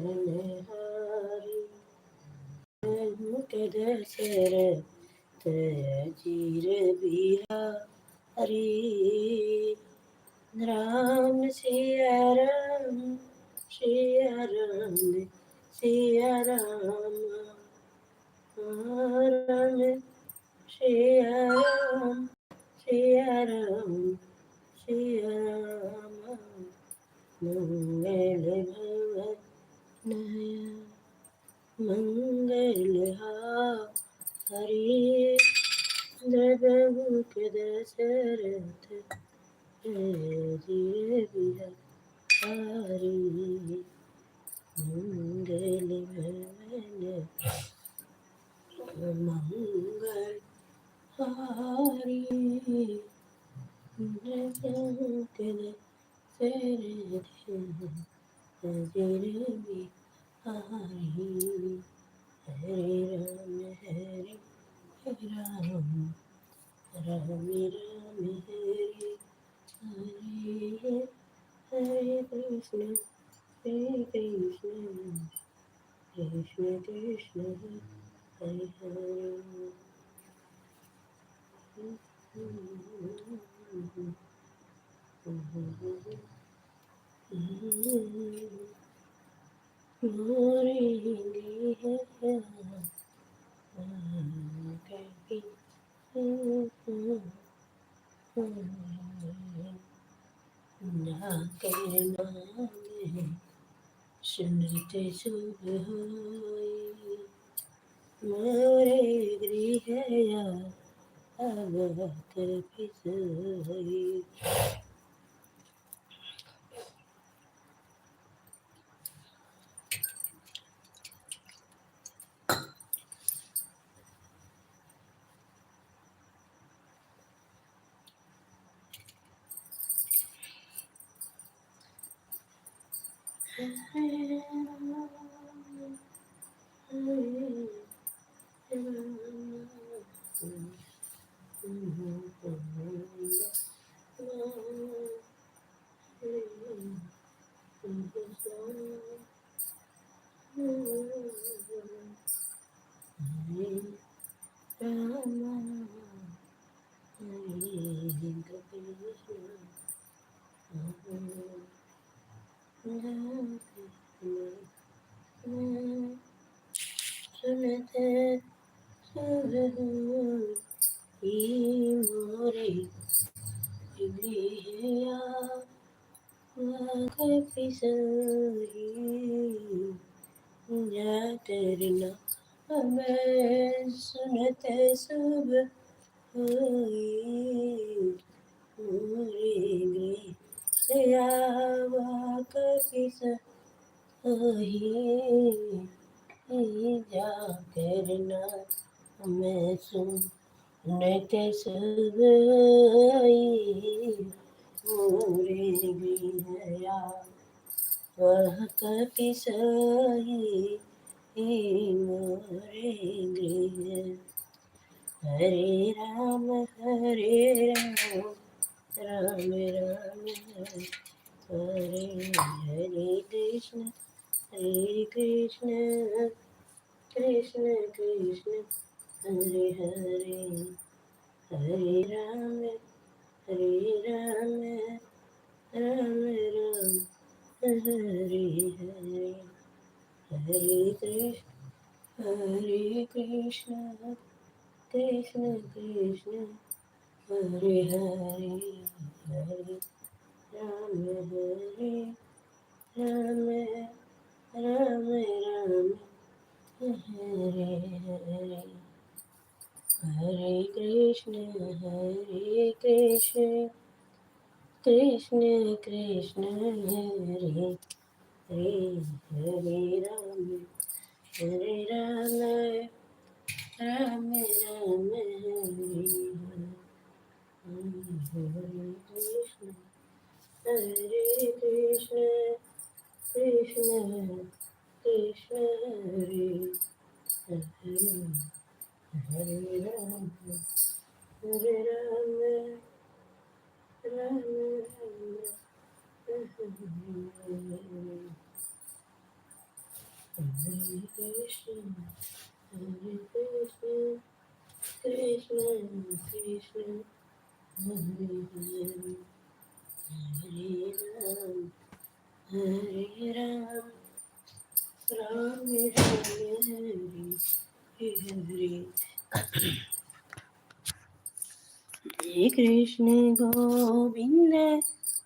Hari Mukadasara Tajir Bihari Ram Siya Ram Siya Ram Siya Ram Ram Siya Ram Siya Ram Siya Ram Mangal Bhavan Naya Mangal Hari Dasarath Jir Bihari Mangal Bhavan Mangal Hari Dasarath Jir Bihari Hare Ram, Ram Ram, Hare Hare Krishna, Hare Krishna, Krishna Krishna, Hare Hare. सुनते सुबह मोरे गृहया अब कर पिसई सुनते मोरे गृहया कर पिसई जातरना मैं सुनते सुब होई मोरे गृहया कर पिसई जा करना मैं सुनते सब मोरे गृहया वह कपि सही मोरे गृह हरे राम राम राम हरे हरे कृष्ण कृष्ण कृष्ण हरे हरे हरे राम राम राम हरे हरे हरे कृष्ण कृष्ण कृष्ण हरे हरे हरे राम राम राम हरे हरे हरे कृष्ण कृष्ण कृष्ण हरे हरे हरे राम राम राम हरे कृष्ण कृष्ण कृष्ण हरे हरे राम राम राम हरे Hare Krishna, Hare Krishna, Krishna Krishna, Hare Hare, Hare Ram, Hare Ram, Ram Ram, Hare Hare. Hare Krishna Govinda,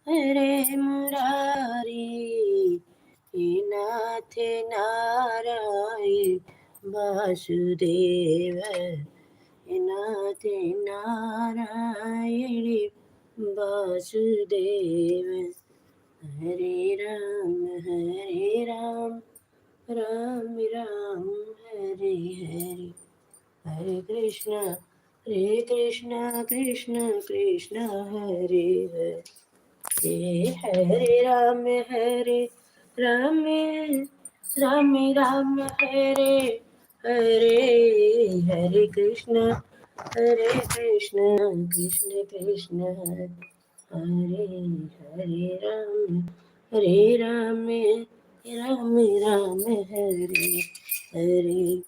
Hare Murari, He Nath Narayan Vasudeva, He Nath Narayan Vasudeva. Hare Ram, Ram Ram, Hare Hare. Hare Krishna, Krishna Krishna, Hare Hare. Hare Ram, Ram, Ram, Hare Hare. Hare Krishna, Krishna Krishna, Hare Hare Ram, Ram, Hare Hare.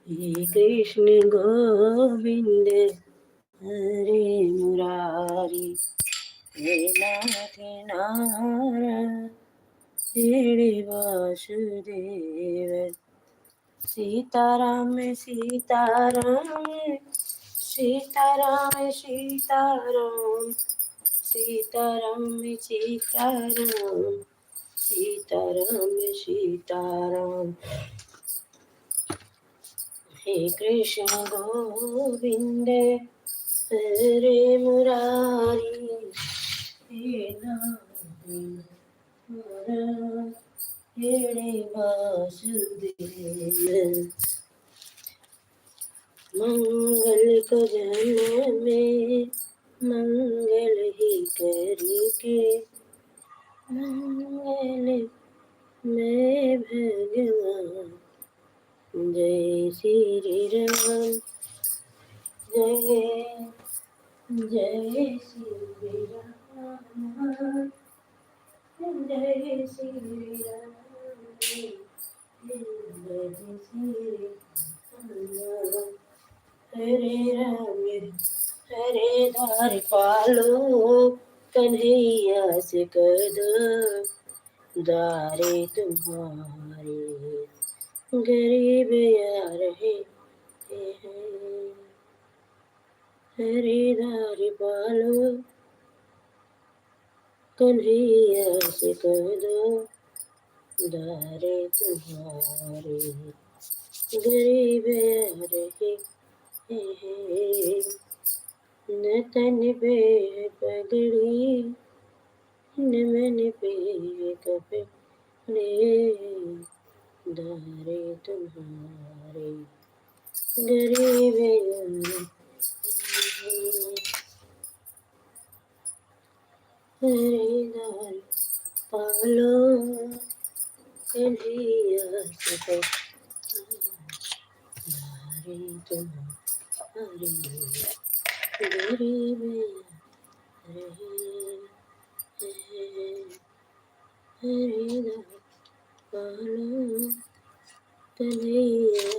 Hare Krishna Govinda, Hare Murari, He Nath Nara, Hare Vasudeva. Sitaram, Sitaram, Sitaram, Sitaram, Sitaram, Sitaram, Sitaram, Sitaram. He Krishna Govinda, Hare Murari, He Nadi Mura, Hare Vasudeva. मंगल को जन में मंगल ही करके, मंगल में भगवान। जय श्री राम, जय जय श्री राम, जय श्री राम, जय श्री राम। हरे राम, हरे द्वार पालो, कन्हैया से कर दो द्वारे तुम्हारे, गरीब या रहे हैं। हरे द्वार पालो, कन्हैया से कर दो द्वारे तुम्हारे, गरीब या रहे हैं। न तन पे पगड़ी, न मन पे कपड़े, दारे तुम्हारे, गरीब यार। हरे दार पालो, कन्हैया से दारे तुम्हारे, गरीब हरे दार पालो, कन्हैया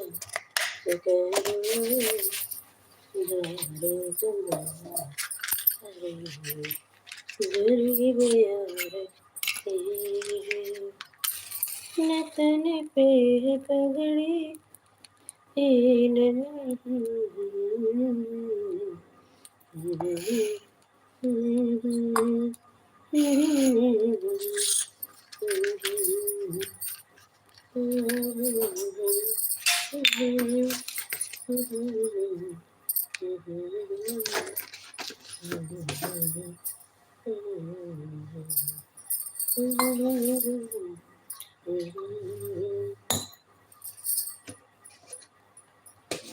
से करो दारे तुम्हारे, गरीब यार। न तन पे पगड़ी,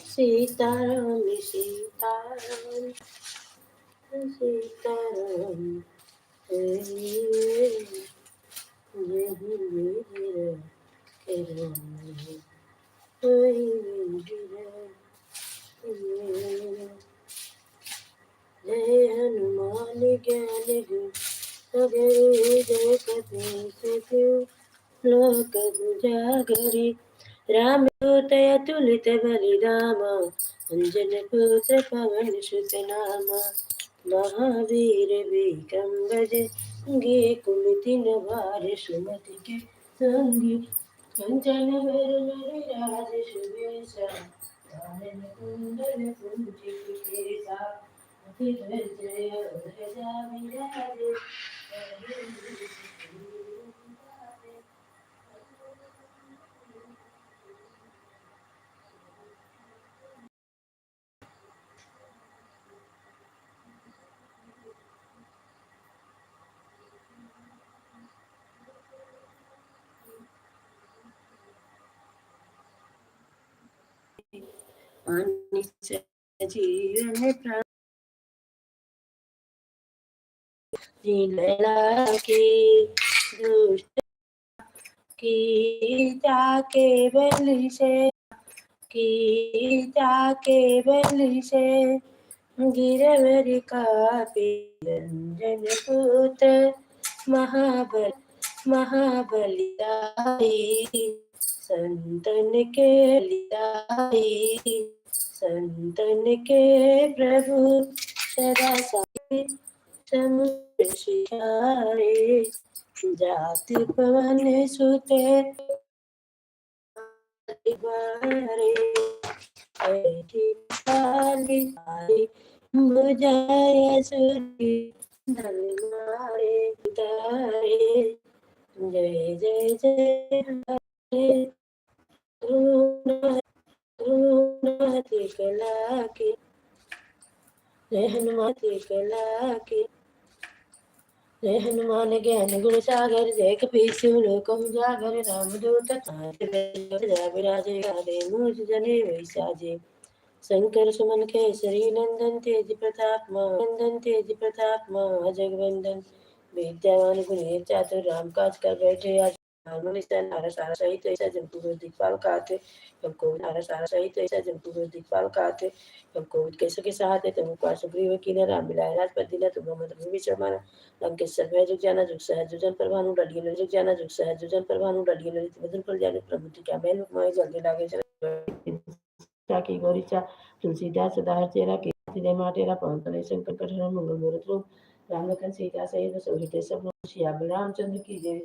सीताराम सीताराम सीताराम, हरे जय हनुमान ज्ञान गुण सागर, जय कपीस तिहु लोक उजागरे। रामदूत अतुलित बलिधाम अंजन पुत्र पवन सुत नाम महावीर विक्रम बजरंगी कुमति निवार सुमति के संगी कंचन वरण विराज सुबेसा कानन कुंडल कुंचित केसा अतिधर जय ध्वजा विराजे अनिस जीवन लैला की दुष्ट की जाके बलि से की जाके बलि से गिरवर का रंजन पुत्र महाबल महाबलिदाई संतन के लिदाई संतन के प्रभु सदा साई समुद्र शिखारे जाति पवन सुते बारे ऐठी काली काली बुझाय सुरी धल मारे तारे जय जय जय हरे ध्रुनाथि कला के जय हनुमति कला के जय हनुमान ज्ञान गुण सागर जय कपीस लोक उजागर रामदूत विराजे गादे मुझ जने वैसाजे शंकर सुमन केसरी नंदन तेज प्रताप जगवंदन विद्यावान गुणी चातुर राम काज कर बैठे आज नारा सारा सहित ऐसा जंतु दिखपाल काते हमको नारा सारा सहित ऐसा जंतु दिखपाल काते हमको कैसे के साथ है तुम पास सुग्रीव की न राम मिलाए राजपति न तुम मतलब विचर माना लंकेश्वर भय जुग जाना जुग सह जुजन पर भानु डलिए जुग जाना जुग सह जुजन पर भानु डलिए बदन पर जाने प्रभु क्या मैं लोग माए जल्दी लागे चला की गौरीचा तुलसीदास सदा चेरा की दे माटेरा पवन तनय शंकर कठोर मंगल मूर्त रूप राम लखन सीता सहित सोहिते सब श्याम रामचंद्र की जय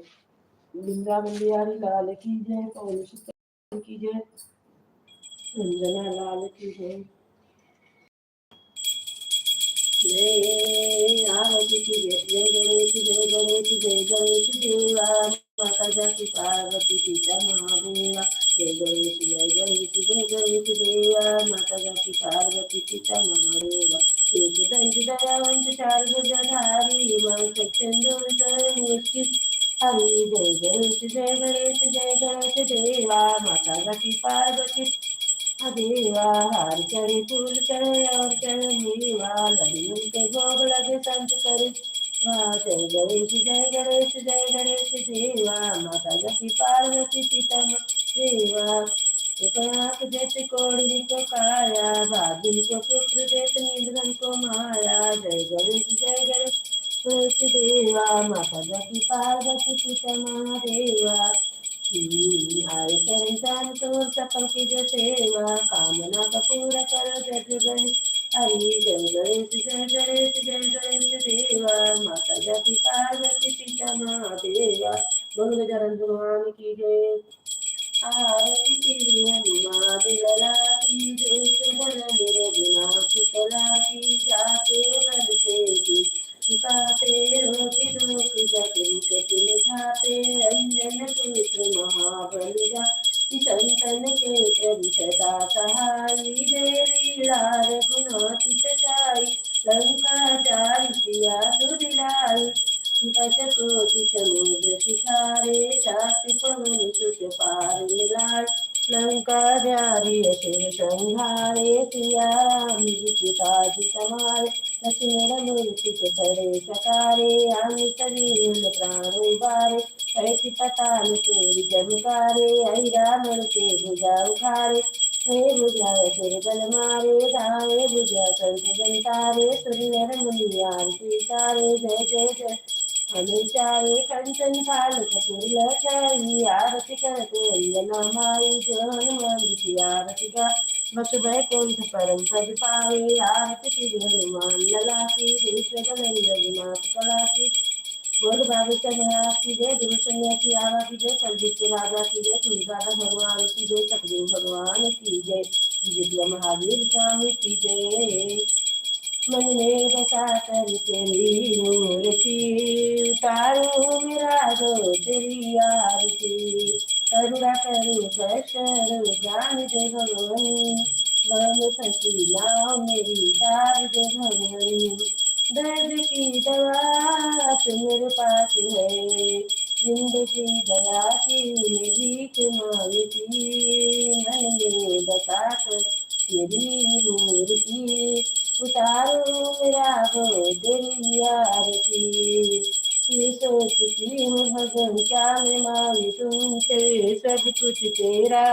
वृंदावन बिहारी लाल की जय पवन सुत की जय अंजना लाल की जय जय आरती की जय जय गणेश देवा माता जाकी पार्वती पिता महादेवा जय गणेश देवा माता जाकी पार्वती पिता महादेवा एक दंड दयावंत चार भुजधारी मां सत्येंद्र मूर्ति हरि जय गणेश देवा माता जाकी पार्वती देवा हार करे फूल करे और करे मेवा लड्डू के भोग लगे संत करे जय गणेश देवा माता जति पार्वती पिता देवा एक आंख देते कोड़ी को काया भाभी को पुत्र देते निधन को माया जय गणेश देवा माता जति पार्वती पिता महादेवा आय शरण तोर सफल की जो सेवा कामना का पूरा करो जगन हरि जय गणेश देवा माता जाति पार्वती पिता महादेवा बोल गजानन भगवान की जय आरती तेरी हनुमान लला की दुष्ट बल मेरे विनाश कला की जाके बल से पाते रोटी रोक जग कटिल खाते अंजन पुत्र महाबलिया संतन के प्रभु सदा सहाई देवी लाल गुणाति सचाई लंका जाई सिया सुदिलाई कटकोटि समुद्र शिखारे चाति पवन सुत पार मिलाय लंका जारी असुर संहारे सिया राम काज समारे लक्ष्मण मूर्ति धरे सकारे आमि कबीर प्राण उबारे ऐसी पताल चोरी जमकारे आई रावण के भुजा उखारे हे भुजा सुर बल मारे धाये भुजा कंठ जंतारे सुर नर मुनियार सीतारे जय जय जय अनुचारे कंचन थाल कपूर लचाई आरती करते अंजना माई जो हनुमान की आरती गा बस बैकुंठ परम पद पावे आरती की हनुमान लला की दूसरे गलन रघुनाथ कला की बोल बाबू चंद्रा की जय गुरु संज्ञा की आवा की जय कलयुग के राजा की जय तुलसीदास भगवान की जय सतगुरु भगवान की जय विजय महावीर स्वामी की जय मन में बसा कर तेरी मूर्ति उतारो मेरा दो तेरी आरती करुणा करो कष्ट ज्ञान दे भगवान गम फंसी नाव मेरी तार दे भगवान दर्द की दवा तो मेरे पास है जिंदगी दया की मेरी मांगती मन में बसा कर तेरी मूर्ति उतारो मेरा हो तेरी आरती ये सोचती हूँ भगवान क्या मैं मांगी तुमसे सब कुछ तेरा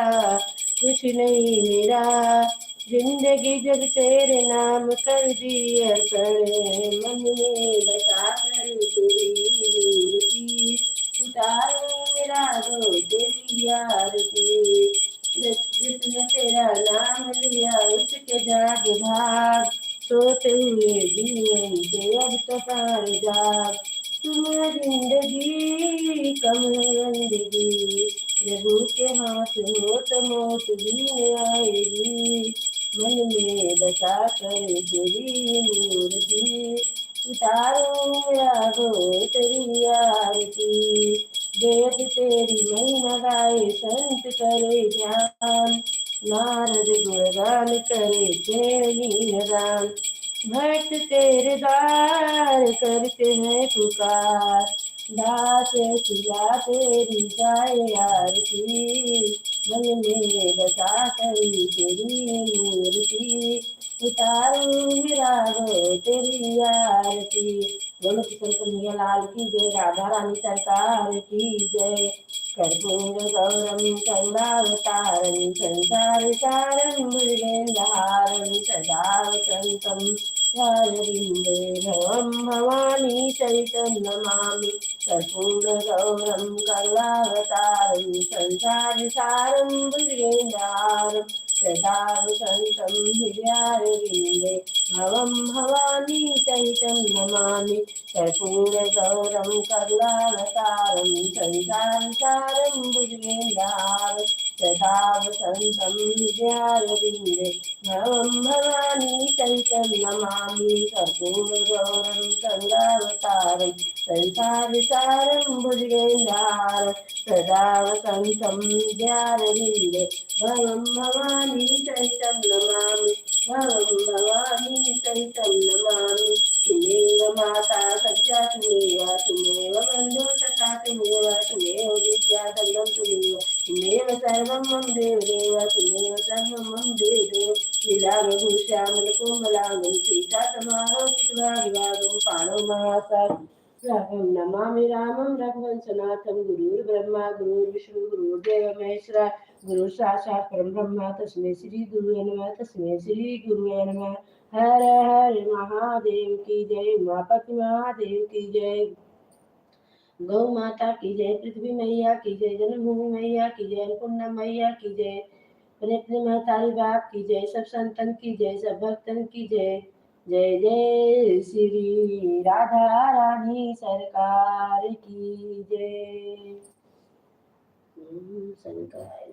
कुछ नहीं मेरा जिंदगी जब तेरे नाम कर दी अर्पण मन में बसा कर तेरी मूर्ति उतारो मेरा हो तेरी आरती जिसने तेरा नाम लिया उसके जागे भाग सोते हुए जीवन के अब तो पार जाग तुम्हें जिंदगी कम जिंदगी प्रभु के हाथ हो तो मौत भी आएगी मन में बसा कर तेरी मूर्ति उतारो रागो तेरी आरती वेद तेरी महिमा गाए संत करे ध्यान नारद गुणगान करे जय राम भक्त तेरे द्वार करते हैं पुकार दास सिया तेरी गाय आरती मन में बसा कर तेरी मूर्ति उतारो मेरा हो तेरी आरती बोलो किशन कन्हैया लाल की जय राधा रानी सरकार की जय कर्पूर गौरम करुणावतारं संसार सारं भुजगेन्द्रहारं सदा वसन्तं हृदये भवं भवानी सहितं नमामि कर्पूर गौरम करुणावतारं संसार सारं भुजगेन्द्रहारं सदा वसन्तं हृदये भवं भवानी सहितं नमामि कर्पूर गौरम करुणावतारं संसारसारं भुजगेन्द्रहारं सदा वसन्तं हृदये भवं भवानी सहितं नमामि कर्पूर गौरम करुणावतारं संसारसारं भुजगेन्द्रहारं सदा वसन्तं हृदये भवं भवानी सहितं नमामि भवं भवानी सहितं नमामि तुमेव माता सज्जा तुमेव बन्धु सखा तुमेव विद्या सर्वं तुमेव सर्वं मम देवदेव तुमेव सर्वं मम देवदेव लीलाभूषामलकोमलांगं सीतासमारोपितवादिवागं पाणौ महासागं रामं नमामि रामं रघुवंशनाथं गुरुर्ब्रह्मा गुरुर्विष्णु गुरुर्देवो महेश्वरः गुरु साक्षात् परब्रह्म तस्मै श्री गुरुवे नमः तस्मै श्री गुरुवे नमः हर हर महादेव की जय उमापति महादेव की जय गौ माता की जय पृथ्वी मैया की जय जन्मभूमि मैया की जय अन्नपूर्णा मैया की जय अपने महतारी बाप की जय सब संतन की जय सब भक्तन की जय जय जय श्री राधा रानी सरकार की जय शंकराय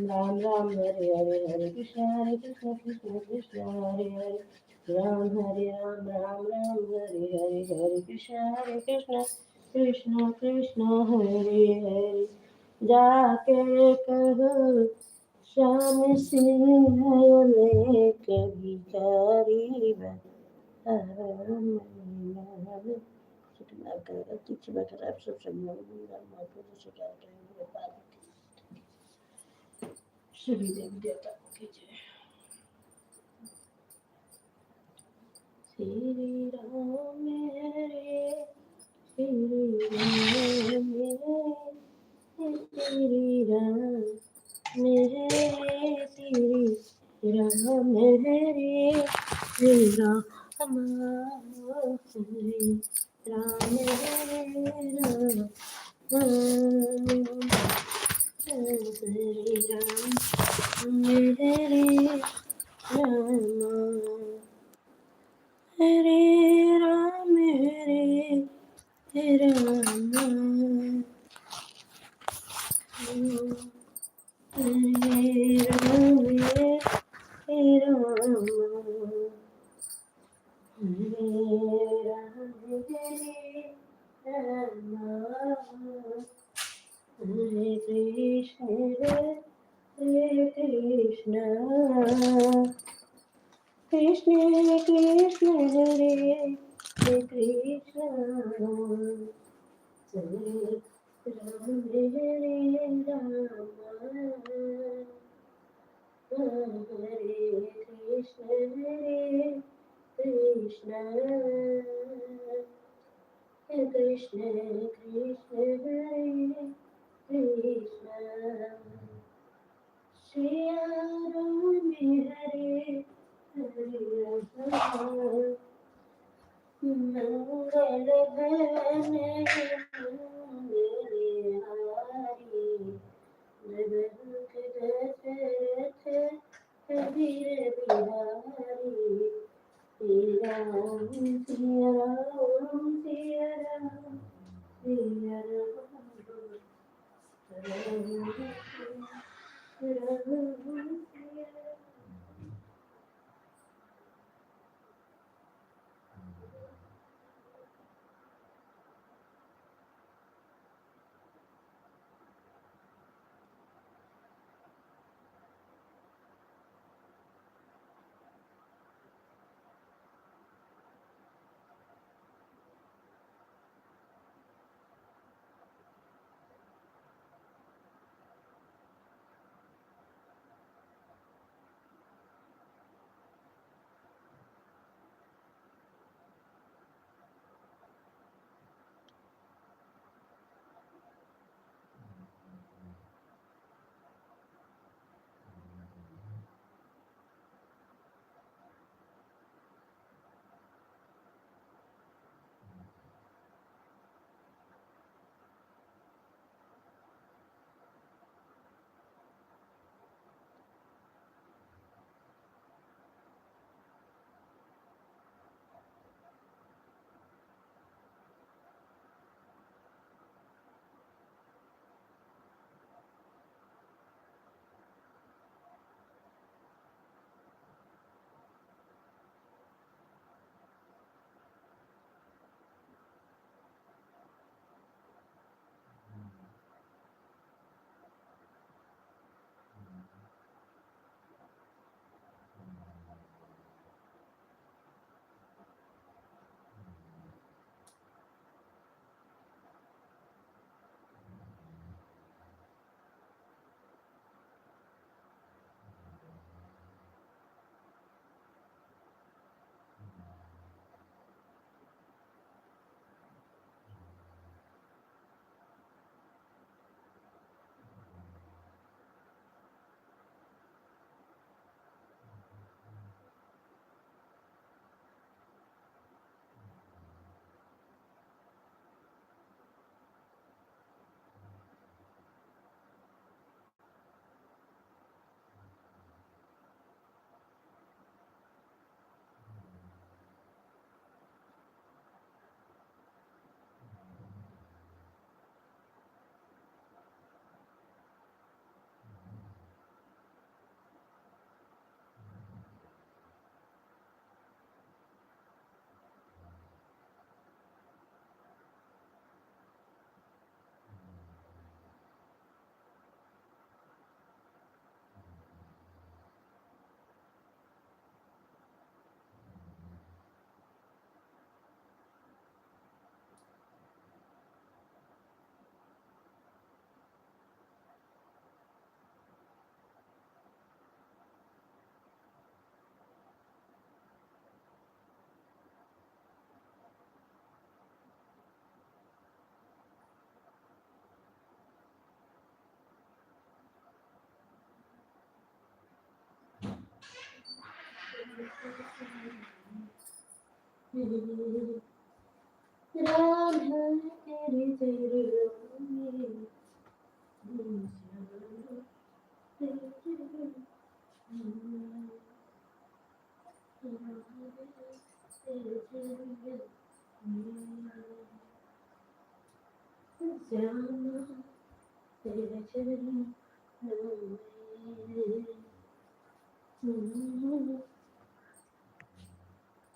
राम राम हरे हरे हरे कृष्ण कृष्ण कृष्ण हरे हरे राम हरे राम राम राम हरे हरे हरे कृष्ण कृष्ण कृष्ण हरे हरे जाके कहो श्याम सिंह में कभी कारी श्री देवी देवता की जय श्री राम मेरे श्री राम मेरे श्री राम मेरे राम हरे राम हरे राम हरे Ram Hare Krishna, Krishna Krishna, Hare Hare Krishna, Hare Ram, Hare Ram, Hare Krishna, Hare Krishna, Hare Krishna, Krishna Hare Krishna, Shri Ram Hare Hare Ram, Mangal Bhane Mangal Hari, Nanak Dasarath Kabir Bihari, Siya Ram, Siya Ram, Siya Ram, Siya Ram, Siya Ram. Radha तेरे चरणों में श्याम तेरे चरणों में, तेरे चरणों में, श्याम तेरे चरणों में,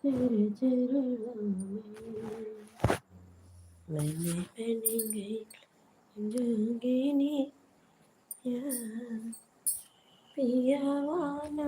तेरे चरणों में मैंने पहनी गई जोगिनी या पिया वाला